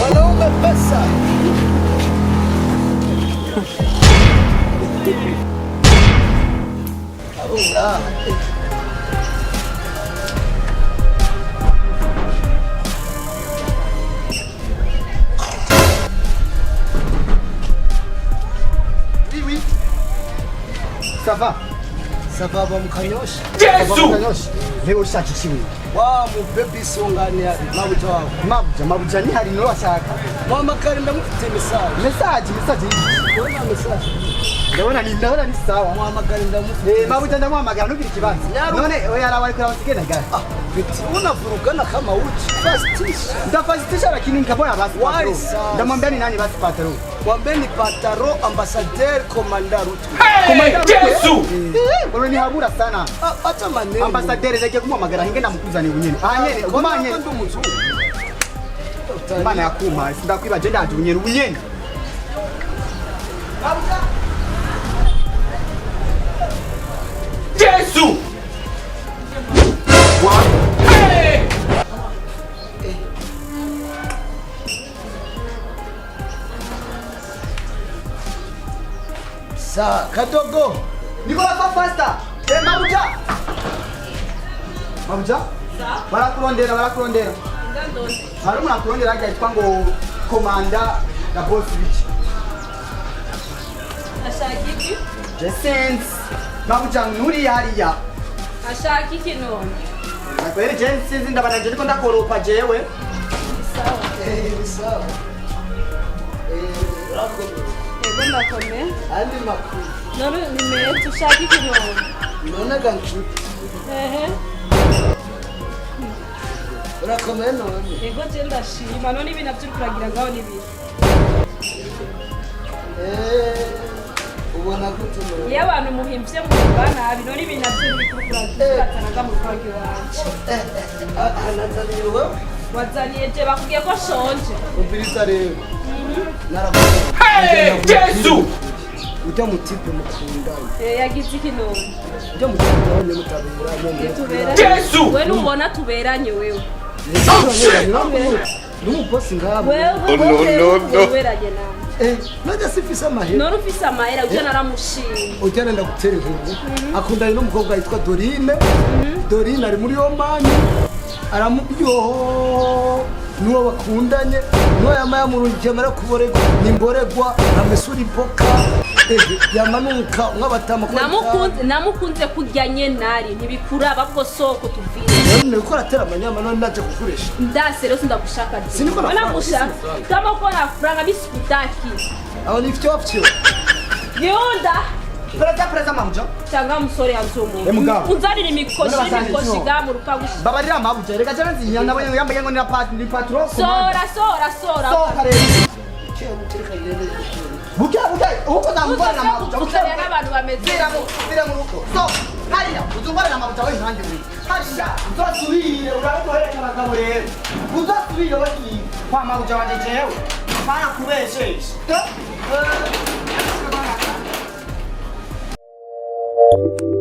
Wanaume pesa. Aura. Oui, oui. Ça va? Ça va, bon, Kanyosha? Yesu! Leo ushaka ikiwe? Wa mu baby songani hari mabuja wawe. Mabuja ni hari no washaka. Mama kari ndamufite message yiyi. Wona message. Ndabona ni sawa. Mama kari ndamufite. Mabuja ndamuhamagara nubira ikibanza. None oya arawe kuri abasigena gari. Biti unavurugana kama uchi. Fastisha. Ndafastisha lakini nikabona basi. Ndamwambia ni nani basi pataro? Mwambie ni pataro ambassadeur commander Rutu. Yesu! Wewe ni habura sana. Acha maneno. Ambassadeur zake kumwamagara hinge ndamukuzane unyene. Anyene kumanye ndo muzungu. Mana yakuma sindakwiba je ndaje unyene unyene. Yesu! Sa kadogo. Nikola kwa faster. Mabuja. Mabuja? Sa? Barakurondera. Ndandonde. Hari umuntu akurondera ajya yitwa ngo komanda na boss biki. Ashaka iki? Jesens. Mabuja nuri hariya. Ashaka iki none? Nakwere Jesens ndabana je ndiko ndakoropa jewe. Sawa. Sawa. Rakome. Ego ndakome. Andi makuru. None nimetu ushaka iki none? None ganshuti. Ehe. Rakome none. Ego je ndashima none ibintu byo kuragira ngaho nibi. Ubona gute none? Iyo abantu muhimvye mu bana abi none ibintu byo kuragira nga mu kwagi wanje. Anataniwe. Wazaniye je bakubwiye ko shonje. Ubirisa rero. Yesu! Ujya mu tipe mukundanye. Yagize iki none? Ujya mu tipe mutabiranye. Tuberanye. Yesu! Wewe ubona tuberanye wewe. N'umubosi ngabo. Wewe tuberanye nawe. Najya sifise amahera. None ufise amahera uje naramushimye. Ujya nenda gutera inkuru. Akundanye n'umukobwa yitwa Dorine. Dorine ari muri Omani. Aramubyoho. Nuwo bakundanye. Nuwo yamaya mu rugema kuboregwa. Nimboregwa amesuri boka. Yamanuka nk'abatama ko namukunze kujyanye nari ntibikura babwo soko tuvire. None ko ratera amanyama none ndaje kukuresha. Ndase rero sindagushaka. Sinibona gushaka. Kama ko na franga bisikutaki. Aho ni fyo. Yonda. Preza mabuja. Cyangwa musore yanzomo. Unzanira imikoshi gamu rukagushi. Babarira mabuja reka cyane nzinya nabonye yambaye ngo ni patron. Sora. Soka rero. Buka uko ndamubona na mabuja. Buka n'abantu bameze. Bira mu ruko. So, hariya uzubara na mabuja we nkanje uri. Hariya uzasubire urakohereka abagabo rero. Uzasubire waki kwa mabuja wanje jewe. Bana kubesheje. Thank you.